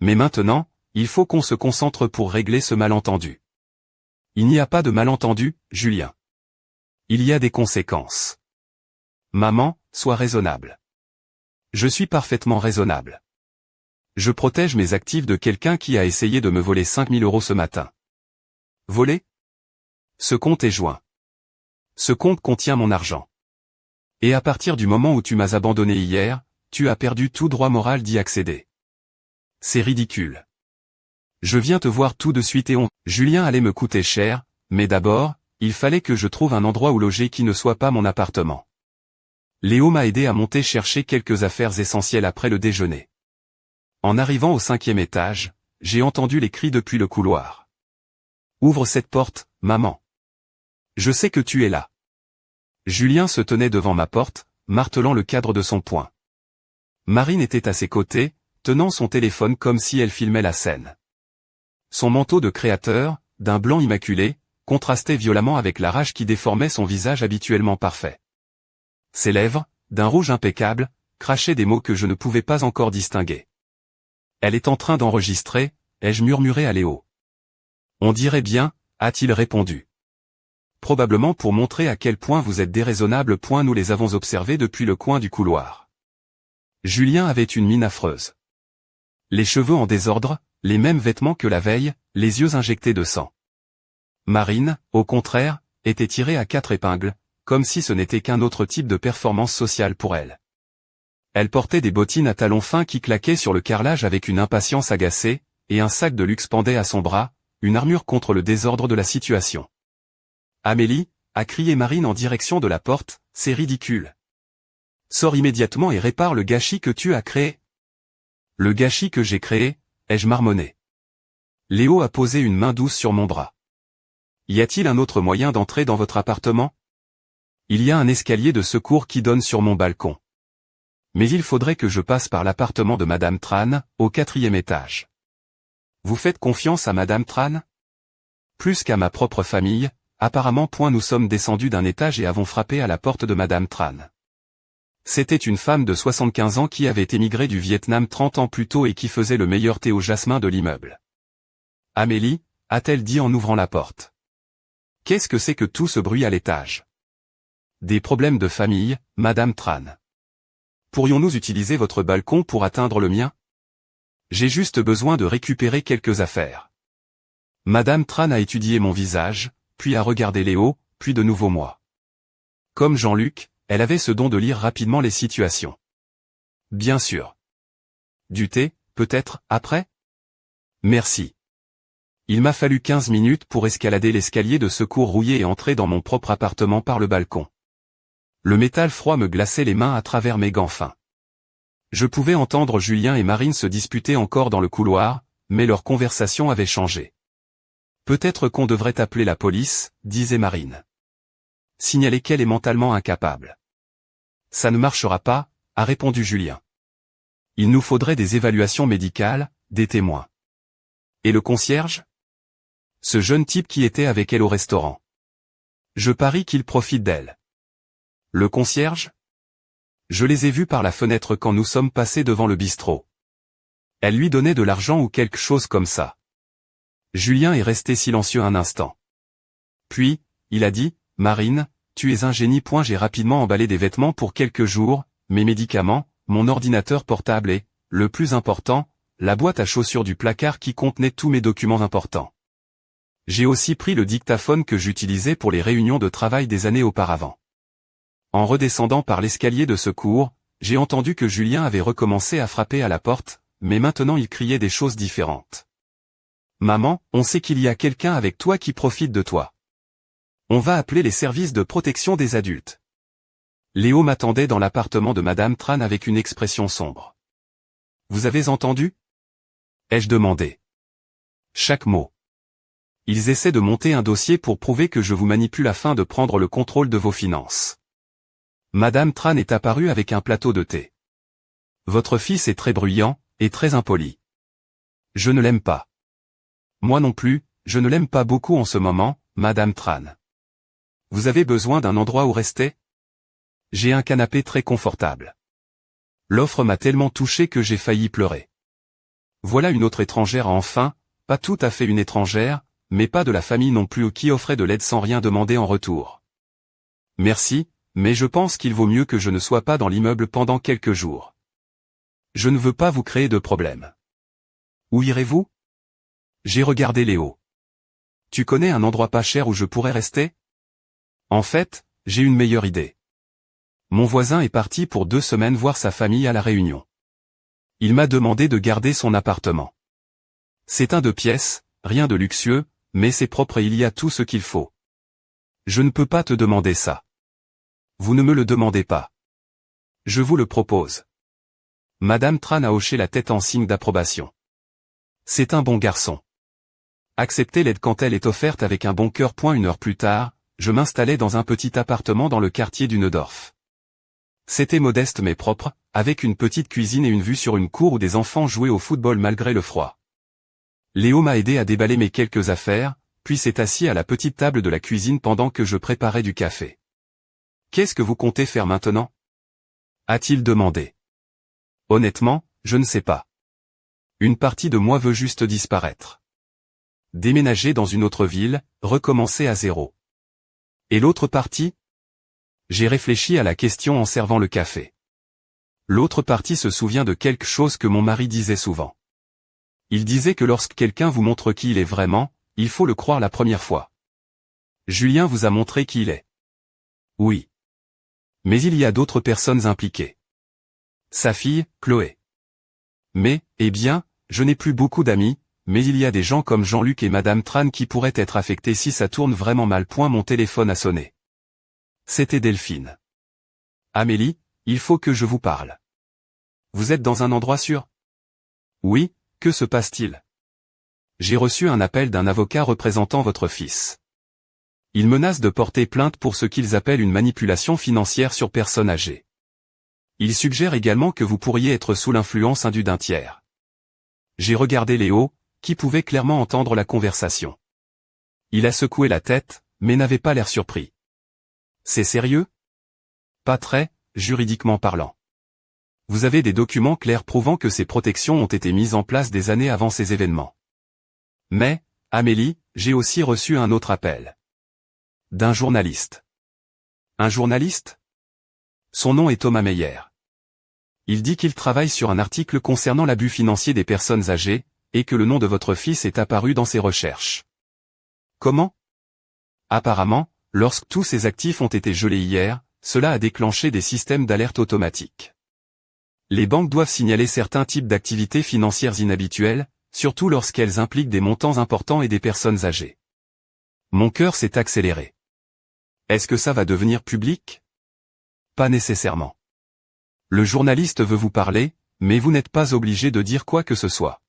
Mais maintenant, il faut qu'on se concentre pour régler ce malentendu. Il n'y a pas de malentendu, Julien. Il y a des conséquences. Maman, sois raisonnable. Je suis parfaitement raisonnable. Je protège mes actifs de quelqu'un qui a essayé de me voler 5000 € ce matin. Voler? Ce compte est joint. Ce compte contient mon argent. Et à partir du moment où tu m'as abandonné hier, tu as perdu tout droit moral d'y accéder. C'est ridicule. Je viens te voir tout de suite et Julien allait me coûter cher, mais d'abord, il fallait que je trouve un endroit où loger qui ne soit pas mon appartement. Léo m'a aidé à monter chercher quelques affaires essentielles après le déjeuner. En arrivant au 5e étage, j'ai entendu les cris depuis le couloir. Ouvre cette porte, maman. Je sais que tu es là. Julien se tenait devant ma porte, martelant le cadre de son poing. Marine était à ses côtés, tenant son téléphone comme si elle filmait la scène. Son manteau de créateur, d'un blanc immaculé, contrastait violemment avec la rage qui déformait son visage habituellement parfait. Ses lèvres, d'un rouge impeccable, crachaient des mots que je ne pouvais pas encore distinguer. Elle est en train d'enregistrer, ai-je murmuré à Léo. On dirait bien, a-t-il répondu. Probablement pour montrer à quel point vous êtes déraisonnable. Nous les avons observés depuis le coin du couloir. Julien avait une mine affreuse. Les cheveux en désordre, les mêmes vêtements que la veille, les yeux injectés de sang. Marine, au contraire, était tirée à 4 épingles, comme si ce n'était qu'un autre type de performance sociale pour elle. Elle portait des bottines à talons fins qui claquaient sur le carrelage avec une impatience agacée, et un sac de luxe pendait à son bras, une armure contre le désordre de la situation. « Amélie » a crié Marine en direction de la porte, « c'est ridicule. Sors immédiatement et répare le gâchis que tu as créé. » Le gâchis que j'ai créé, ai-je marmonné. Léo a posé une main douce sur mon bras. Y a-t-il un autre moyen d'entrer dans votre appartement? Il y a un escalier de secours qui donne sur mon balcon. Mais il faudrait que je passe par l'appartement de Madame Tran, au 4e étage. Vous faites confiance à Madame Tran? Plus qu'à ma propre famille, apparemment. Nous sommes descendus d'un étage et avons frappé à la porte de Madame Tran. C'était une femme de 75 ans qui avait émigré du Vietnam 30 ans plus tôt et qui faisait le meilleur thé au jasmin de l'immeuble. Amélie, a-t-elle dit en ouvrant la porte. Qu'est-ce que c'est que tout ce bruit à l'étage? Des problèmes de famille, Madame Tran. Pourrions-nous utiliser votre balcon pour atteindre le mien? J'ai juste besoin de récupérer quelques affaires. Madame Tran a étudié mon visage, puis a regardé Léo, puis de nouveau moi. Comme Jean-Luc, elle avait ce don de lire rapidement les situations. Bien sûr. Du thé, peut-être, après? Merci. Il m'a fallu 15 minutes pour escalader l'escalier de secours rouillé et entrer dans mon propre appartement par le balcon. Le métal froid me glaçait les mains à travers mes gants fins. Je pouvais entendre Julien et Marine se disputer encore dans le couloir, mais leur conversation avait changé. Peut-être qu'on devrait appeler la police, disait Marine. Signaler qu'elle est mentalement incapable. Ça ne marchera pas, a répondu Julien. Il nous faudrait des évaluations médicales, des témoins. Et le concierge? Ce jeune type qui était avec elle au restaurant. Je parie qu'il profite d'elle. Le concierge? Je les ai vus par la fenêtre quand nous sommes passés devant le bistrot. Elle lui donnait de l'argent ou quelque chose comme ça. Julien est resté silencieux un instant. Puis, il a dit, Marine, tu es un génie. J'ai rapidement emballé des vêtements pour quelques jours, mes médicaments, mon ordinateur portable et, le plus important, la boîte à chaussures du placard qui contenait tous mes documents importants. J'ai aussi pris le dictaphone que j'utilisais pour les réunions de travail des années auparavant. En redescendant par l'escalier de secours, j'ai entendu que Julien avait recommencé à frapper à la porte, mais maintenant il criait des choses différentes. Maman, on sait qu'il y a quelqu'un avec toi qui profite de toi. On va appeler les services de protection des adultes. Léo m'attendait dans l'appartement de Madame Tran avec une expression sombre. Vous avez entendu? Ai-je demandé. Chaque mot. Ils essaient de monter un dossier pour prouver que je vous manipule afin de prendre le contrôle de vos finances. Madame Tran est apparue avec un plateau de thé. Votre fils est très bruyant, et très impoli. Je ne l'aime pas. Moi non plus, je ne l'aime pas beaucoup en ce moment, Madame Tran. Vous avez besoin d'un endroit où rester? J'ai un canapé très confortable. L'offre m'a tellement touché que j'ai failli pleurer. Voilà une autre étrangère enfin, pas tout à fait une étrangère, mais pas de la famille non plus qui offrait de l'aide sans rien demander en retour. Merci, mais je pense qu'il vaut mieux que je ne sois pas dans l'immeuble pendant quelques jours. Je ne veux pas vous créer de problème. Où irez-vous? J'ai regardé Léo. Tu connais un endroit pas cher où je pourrais rester? En fait, j'ai une meilleure idée. Mon voisin est parti pour 2 semaines voir sa famille à La Réunion. Il m'a demandé de garder son appartement. C'est un 2 pièces, rien de luxueux, mais c'est propre et il y a tout ce qu'il faut. Je ne peux pas te demander ça. Vous ne me le demandez pas. Je vous le propose. Madame Tran a hoché la tête en signe d'approbation. C'est un bon garçon. Accepter l'aide quand elle est offerte avec un bon cœur. Une heure plus tard, je m'installais dans un petit appartement dans le quartier du Neudorf. C'était modeste mais propre, avec une petite cuisine et une vue sur une cour où des enfants jouaient au football malgré le froid. Léo m'a aidé à déballer mes quelques affaires, puis s'est assis à la petite table de la cuisine pendant que je préparais du café. « Qu'est-ce que vous comptez faire maintenant ?» a-t-il demandé. Honnêtement, je ne sais pas. Une partie de moi veut juste disparaître. Déménager dans une autre ville, recommencer à zéro. Et l'autre partie ? J'ai réfléchi à la question en servant le café. L'autre partie se souvient de quelque chose que mon mari disait souvent. Il disait que lorsque quelqu'un vous montre qui il est vraiment, il faut le croire la première fois. Julien vous a montré qui il est. Oui. Mais il y a d'autres personnes impliquées. Sa fille, Chloé. Mais, eh bien, je n'ai plus beaucoup d'amis, mais il y a des gens comme Jean-Luc et Madame Tran qui pourraient être affectés si ça tourne vraiment mal. Mon téléphone a sonné. C'était Delphine. Amélie, il faut que je vous parle. Vous êtes dans un endroit sûr? Oui, que se passe-t-il? J'ai reçu un appel d'un avocat représentant votre fils. Il menace de porter plainte pour ce qu'ils appellent une manipulation financière sur personnes âgées. Il suggère également que vous pourriez être sous l'influence indue d'un tiers. J'ai regardé Léo, qui pouvait clairement entendre la conversation. Il a secoué la tête, mais n'avait pas l'air surpris. C'est sérieux? Pas très, juridiquement parlant. Vous avez des documents clairs prouvant que ces protections ont été mises en place des années avant ces événements. Mais, Amélie, j'ai aussi reçu un autre appel. D'un journaliste. Un journaliste? Son nom est Thomas Meyer. Il dit qu'il travaille sur un article concernant l'abus financier des personnes âgées, et que le nom de votre fils est apparu dans ses recherches. Comment? Apparemment, lorsque tous ces actifs ont été gelés hier, cela a déclenché des systèmes d'alerte automatiques. Les banques doivent signaler certains types d'activités financières inhabituelles, surtout lorsqu'elles impliquent des montants importants et des personnes âgées. Mon cœur s'est accéléré. Est-ce que ça va devenir public? Pas nécessairement. Le journaliste veut vous parler, mais vous n'êtes pas obligé de dire quoi que ce soit.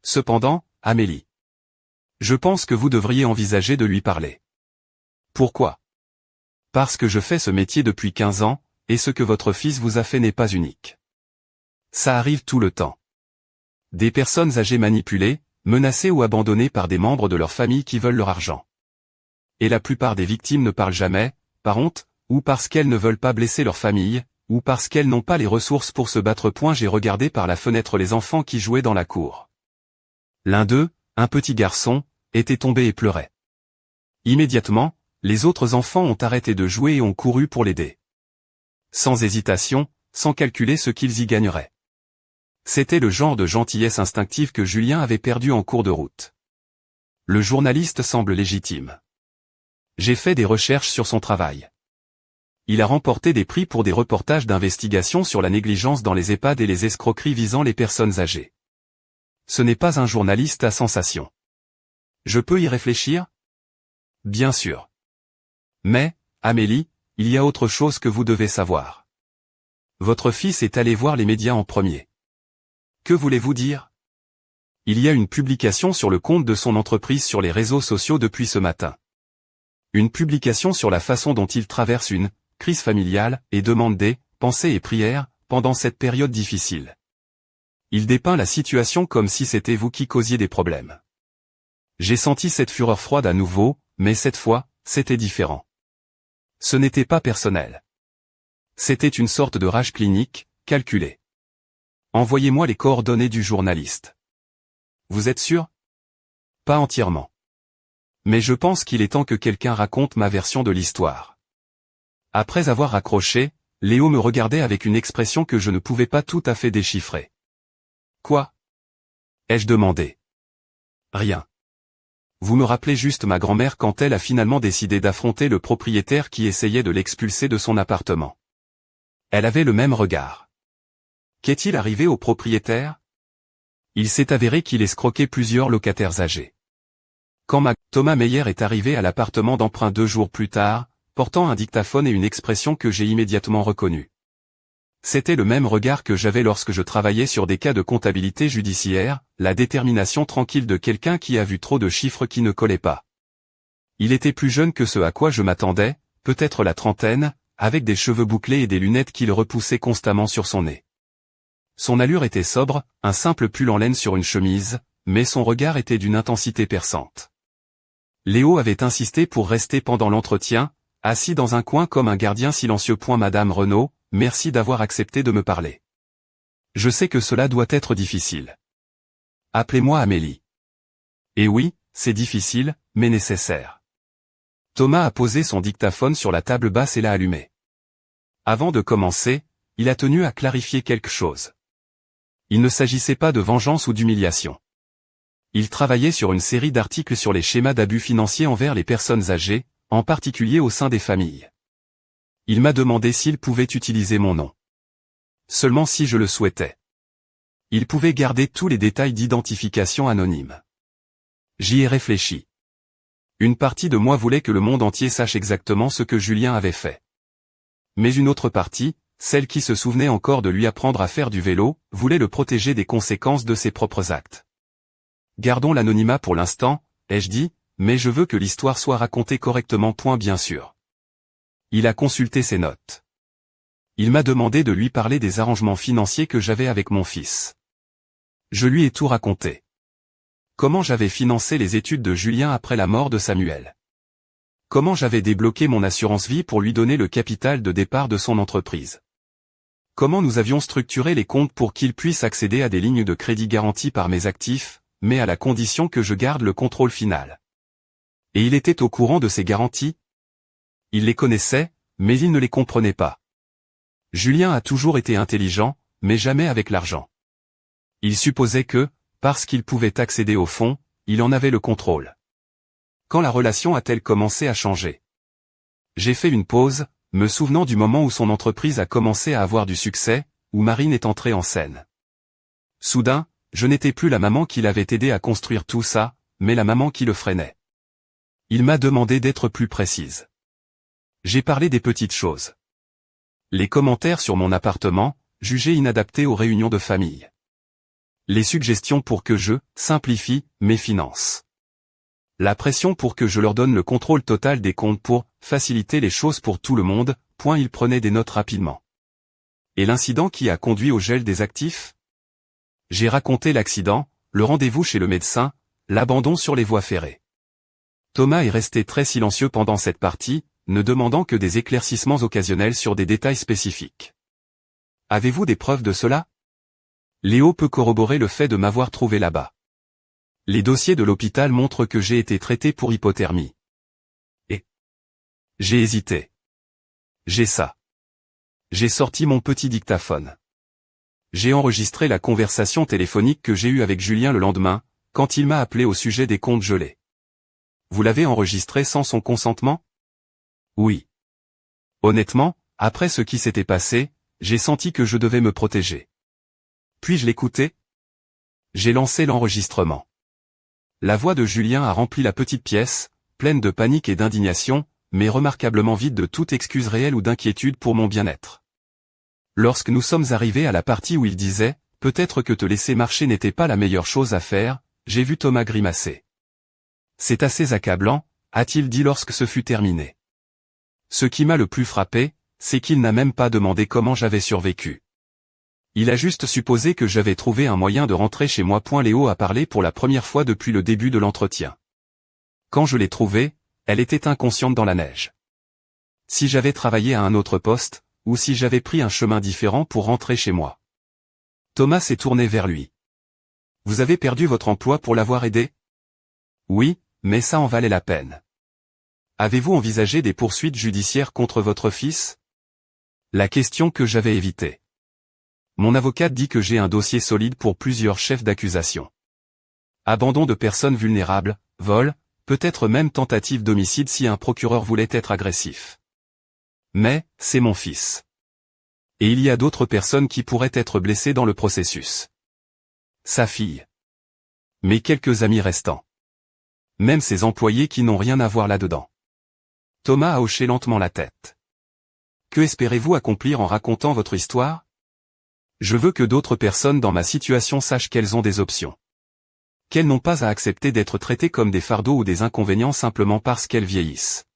Cependant, Amélie. Je pense que vous devriez envisager de lui parler. Pourquoi? Parce que je fais ce métier depuis 15 ans, et ce que votre fils vous a fait n'est pas unique. Ça arrive tout le temps. Des personnes âgées manipulées, menacées ou abandonnées par des membres de leur famille qui veulent leur argent. Et la plupart des victimes ne parlent jamais, par honte, ou parce qu'elles ne veulent pas blesser leur famille, ou parce qu'elles n'ont pas les ressources pour se battre. J'ai regardé par la fenêtre les enfants qui jouaient dans la cour. L'un d'eux, un petit garçon, était tombé et pleurait. Immédiatement, les autres enfants ont arrêté de jouer et ont couru pour l'aider. Sans hésitation, sans calculer ce qu'ils y gagneraient. C'était le genre de gentillesse instinctive que Julien avait perdu en cours de route. Le journaliste semble légitime. J'ai fait des recherches sur son travail. Il a remporté des prix pour des reportages d'investigation sur la négligence dans les EHPAD et les escroqueries visant les personnes âgées. Ce n'est pas un journaliste à sensation. Je peux y réfléchir? Bien sûr. Mais, Amélie, il y a autre chose que vous devez savoir. Votre fils est allé voir les médias en premier. Que voulez-vous dire? Il y a une publication sur le compte de son entreprise sur les réseaux sociaux depuis ce matin. Une publication sur la façon dont il traverse une crise familiale et demande des pensées et prières pendant cette période difficile. Il dépeint la situation comme si c'était vous qui causiez des problèmes. J'ai senti cette fureur froide à nouveau, mais cette fois, c'était différent. Ce n'était pas personnel. C'était une sorte de rage clinique, calculée. Envoyez-moi les coordonnées du journaliste. Vous êtes sûr? Pas entièrement. Mais je pense qu'il est temps que quelqu'un raconte ma version de l'histoire. Après avoir raccroché, Léo me regardait avec une expression que je ne pouvais pas tout à fait déchiffrer. Quoi? Ai-je demandé. Rien. Vous me rappelez juste ma grand-mère quand elle a finalement décidé d'affronter le propriétaire qui essayait de l'expulser de son appartement. Elle avait le même regard. Qu'est-il arrivé au propriétaire? Il s'est avéré qu'il escroquait plusieurs locataires âgés. Quand Thomas Meyer est arrivé à l'appartement d'emprunt 2 jours plus tard, portant un dictaphone et une expression que j'ai immédiatement reconnue. C'était le même regard que j'avais lorsque je travaillais sur des cas de comptabilité judiciaire, la détermination tranquille de quelqu'un qui a vu trop de chiffres qui ne collaient pas. Il était plus jeune que ce à quoi je m'attendais, peut-être la trentaine, avec des cheveux bouclés et des lunettes qu'il repoussait constamment sur son nez. Son allure était sobre, un simple pull en laine sur une chemise, mais son regard était d'une intensité perçante. Léo avait insisté pour rester pendant l'entretien, assis dans un coin comme un gardien silencieux. Madame Renaud, merci d'avoir accepté de me parler. Je sais que cela doit être difficile. Appelez-moi Amélie. Et oui, c'est difficile, mais nécessaire. Thomas a posé son dictaphone sur la table basse et l'a allumé. Avant de commencer, il a tenu à clarifier quelque chose. Il ne s'agissait pas de vengeance ou d'humiliation. Il travaillait sur une série d'articles sur les schémas d'abus financiers envers les personnes âgées, en particulier au sein des familles. Il m'a demandé s'il pouvait utiliser mon nom. Seulement si je le souhaitais. Il pouvait garder tous les détails d'identification anonyme. J'y ai réfléchi. Une partie de moi voulait que le monde entier sache exactement ce que Julien avait fait. Mais une autre partie, celle qui se souvenait encore de lui apprendre à faire du vélo, voulait le protéger des conséquences de ses propres actes. Gardons l'anonymat pour l'instant, ai-je dit, mais je veux que l'histoire soit racontée correctement. Bien sûr. Il a consulté ses notes. Il m'a demandé de lui parler des arrangements financiers que j'avais avec mon fils. Je lui ai tout raconté. Comment j'avais financé les études de Julien après la mort de Samuel. Comment j'avais débloqué mon assurance vie pour lui donner le capital de départ de son entreprise. Comment nous avions structuré les comptes pour qu'il puisse accéder à des lignes de crédit garanties par mes actifs, mais à la condition que je garde le contrôle final. Et il était au courant de ces garanties? Il les connaissait, mais il ne les comprenait pas. Julien a toujours été intelligent, mais jamais avec l'argent. Il supposait que, parce qu'il pouvait accéder au fonds, il en avait le contrôle. Quand la relation a-t-elle commencé à changer? J'ai fait une pause, me souvenant du moment où son entreprise a commencé à avoir du succès, où Marine est entrée en scène. Soudain, je n'étais plus la maman qui l'avait aidé à construire tout ça, mais la maman qui le freinait. Il m'a demandé d'être plus précise. J'ai parlé des petites choses. Les commentaires sur mon appartement, jugés inadaptés aux réunions de famille. Les suggestions pour que je simplifie mes finances. La pression pour que je leur donne le contrôle total des comptes pour faciliter les choses pour tout le monde. Il prenait des notes rapidement. Et l'incident qui a conduit au gel des actifs? J'ai raconté l'accident, le rendez-vous chez le médecin, l'abandon sur les voies ferrées. Thomas est resté très silencieux pendant cette partie, ne demandant que des éclaircissements occasionnels sur des détails spécifiques. Avez-vous des preuves de cela? Léo peut corroborer le fait de m'avoir trouvé là-bas. Les dossiers de l'hôpital montrent que j'ai été traité pour hypothermie. Et j'ai hésité. J'ai ça. J'ai sorti mon petit dictaphone. J'ai enregistré la conversation téléphonique que j'ai eue avec Julien le lendemain, quand il m'a appelé au sujet des comptes gelés. Vous l'avez enregistré sans son consentement? Oui. Honnêtement, après ce qui s'était passé, j'ai senti que je devais me protéger. Puis-je l'écouter? J'ai lancé l'enregistrement. La voix de Julien a rempli la petite pièce, pleine de panique et d'indignation, mais remarquablement vide de toute excuse réelle ou d'inquiétude pour mon bien-être. Lorsque nous sommes arrivés à la partie où il disait « Peut-être que te laisser marcher n'était pas la meilleure chose à faire », j'ai vu Thomas grimacer. « C'est assez accablant », a-t-il dit lorsque ce fut terminé. Ce qui m'a le plus frappé, c'est qu'il n'a même pas demandé comment j'avais survécu. Il a juste supposé que j'avais trouvé un moyen de rentrer chez moi. Léo a parlé pour la première fois depuis le début de l'entretien. Quand je l'ai trouvée, elle était inconsciente dans la neige. Si j'avais travaillé à un autre poste, ou si j'avais pris un chemin différent pour rentrer chez moi. Thomas s'est tourné vers lui. Vous avez perdu votre emploi pour l'avoir aidé? Oui, mais ça en valait la peine. Avez-vous envisagé des poursuites judiciaires contre votre fils? La question que j'avais évitée. Mon avocate dit que j'ai un dossier solide pour plusieurs chefs d'accusation. Abandon de personnes vulnérables, vol, peut-être même tentative d'homicide si un procureur voulait être agressif. Mais, c'est mon fils. Et il y a d'autres personnes qui pourraient être blessées dans le processus. Sa fille. Mais quelques amis restants. Même ses employés qui n'ont rien à voir là-dedans. Thomas a hoché lentement la tête. Que espérez-vous accomplir en racontant votre histoire? Je veux que d'autres personnes dans ma situation sachent qu'elles ont des options. Qu'elles n'ont pas à accepter d'être traitées comme des fardeaux ou des inconvénients simplement parce qu'elles vieillissent.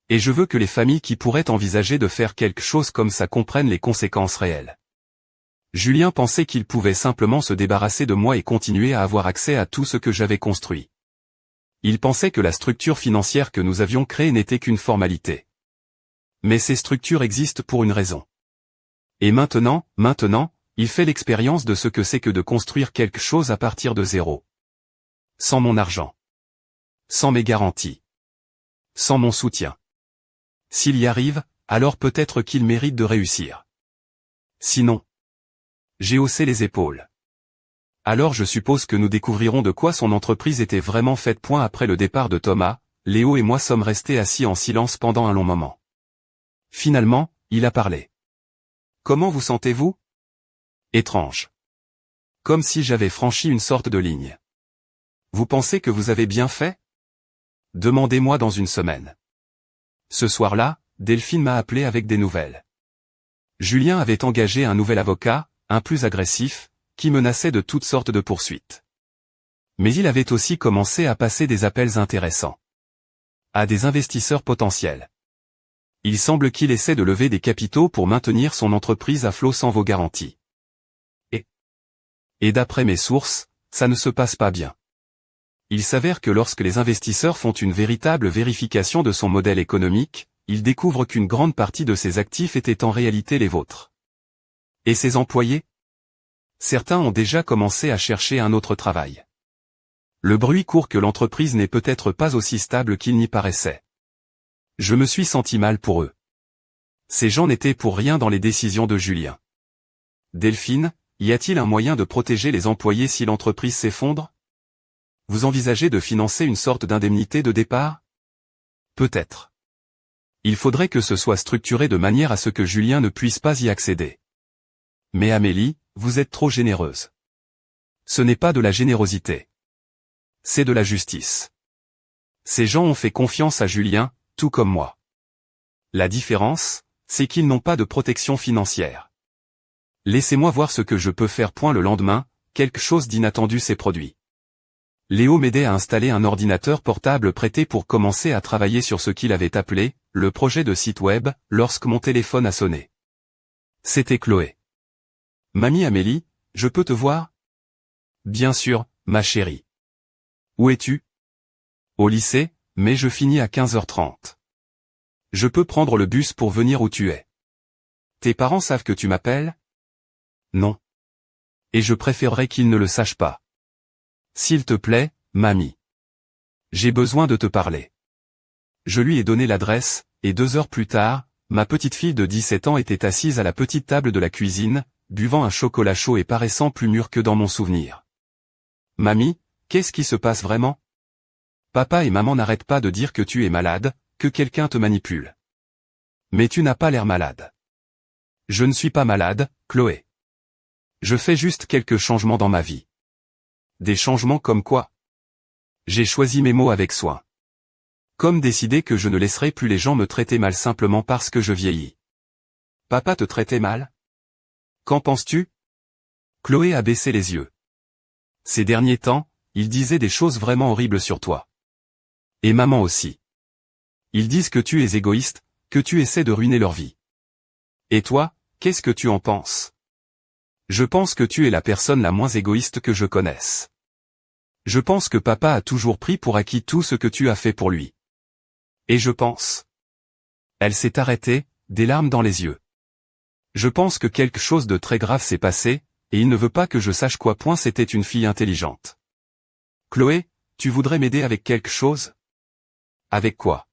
Et je veux que les familles qui pourraient envisager de faire quelque chose comme ça comprennent les conséquences réelles. Julien pensait qu'il pouvait simplement se débarrasser de moi et continuer à avoir accès à tout ce que j'avais construit. Il pensait que la structure financière que nous avions créée n'était qu'une formalité. Mais ces structures existent pour une raison. Et maintenant, il fait l'expérience de ce que c'est que de construire quelque chose à partir de zéro. Sans mon argent. Sans mes garanties. Sans mon soutien. S'il y arrive, alors peut-être qu'il mérite de réussir. Sinon. J'ai haussé les épaules. Alors je suppose que nous découvrirons de quoi son entreprise était vraiment faite. Après le départ de Thomas, Léo et moi sommes restés assis en silence pendant un long moment. Finalement, il a parlé. Comment vous sentez-vous? Étrange. Comme si j'avais franchi une sorte de ligne. Vous pensez que vous avez bien fait? Demandez-moi dans une semaine. Ce soir-là, Delphine m'a appelé avec des nouvelles. Julien avait engagé un nouvel avocat, un plus agressif, qui menaçait de toutes sortes de poursuites. Mais il avait aussi commencé à passer des appels intéressants. À des investisseurs potentiels. Il semble qu'il essaie de lever des capitaux pour maintenir son entreprise à flot sans vos garanties. Et d'après mes sources, ça ne se passe pas bien. Il s'avère que lorsque les investisseurs font une véritable vérification de son modèle économique, ils découvrent qu'une grande partie de ses actifs étaient en réalité les vôtres. Et ses employés? Certains ont déjà commencé à chercher un autre travail. Le bruit court que l'entreprise n'est peut-être pas aussi stable qu'il n'y paraissait. Je me suis senti mal pour eux. Ces gens n'étaient pour rien dans les décisions de Julien. Delphine, y a-t-il un moyen de protéger les employés si l'entreprise s'effondre? Vous envisagez de financer une sorte d'indemnité de départ? Peut-être. Il faudrait que ce soit structuré de manière à ce que Julien ne puisse pas y accéder. Mais Amélie, vous êtes trop généreuse. Ce n'est pas de la générosité. C'est de la justice. Ces gens ont fait confiance à Julien, tout comme moi. La différence, c'est qu'ils n'ont pas de protection financière. Laissez-moi voir ce que je peux faire. Le lendemain, quelque chose d'inattendu s'est produit. Léo m'aidait à installer un ordinateur portable prêté pour commencer à travailler sur ce qu'il avait appelé le projet de site web, lorsque mon téléphone a sonné. C'était Chloé. Mamie Amélie, je peux te voir? Bien sûr, ma chérie. Où es-tu? Au lycée, mais je finis à 15h30. Je peux prendre le bus pour venir où tu es. Tes parents savent que tu m'appelles? Non. Et je préférerais qu'ils ne le sachent pas. S'il te plaît, mamie. J'ai besoin de te parler. Je lui ai donné l'adresse, et 2 heures plus tard, ma petite fille de 17 ans était assise à la petite table de la cuisine, buvant un chocolat chaud et paraissant plus mûr que dans mon souvenir. Mamie, qu'est-ce qui se passe vraiment? Papa et maman n'arrêtent pas de dire que tu es malade, que quelqu'un te manipule. Mais tu n'as pas l'air malade. Je ne suis pas malade, Chloé. Je fais juste quelques changements dans ma vie. Des changements comme quoi? J'ai choisi mes mots avec soin. Comme décider que je ne laisserai plus les gens me traiter mal simplement parce que je vieillis. Papa te traitait mal? Qu'en penses-tu? Chloé a baissé les yeux. Ces derniers temps, il disait des choses vraiment horribles sur toi. Et maman aussi. Ils disent que tu es égoïste, que tu essaies de ruiner leur vie. Et toi, qu'est-ce que tu en penses? Je pense que tu es la personne la moins égoïste que je connaisse. Je pense que papa a toujours pris pour acquis tout ce que tu as fait pour lui. Et je pense. Elle s'est arrêtée, des larmes dans les yeux. Je pense que quelque chose de très grave s'est passé, et il ne veut pas que je sache quoi. C'était une fille intelligente. Chloé, tu voudrais m'aider avec quelque chose? Avec quoi?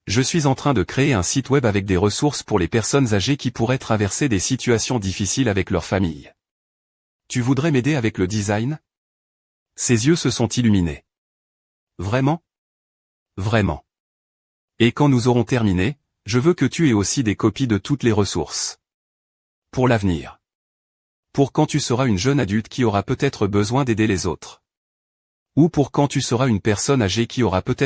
Je suis en train de créer un site web avec des ressources pour les personnes âgées qui pourraient traverser des situations difficiles avec leur famille. Tu voudrais m'aider avec le design? Ses yeux se sont illuminés. Vraiment? Vraiment. Et quand nous aurons terminé, je veux que tu aies aussi des copies de toutes les ressources. Pour l'avenir. Pour quand tu seras une jeune adulte qui aura peut-être besoin d'aider les autres. Ou pour quand tu seras une personne âgée qui aura peut-être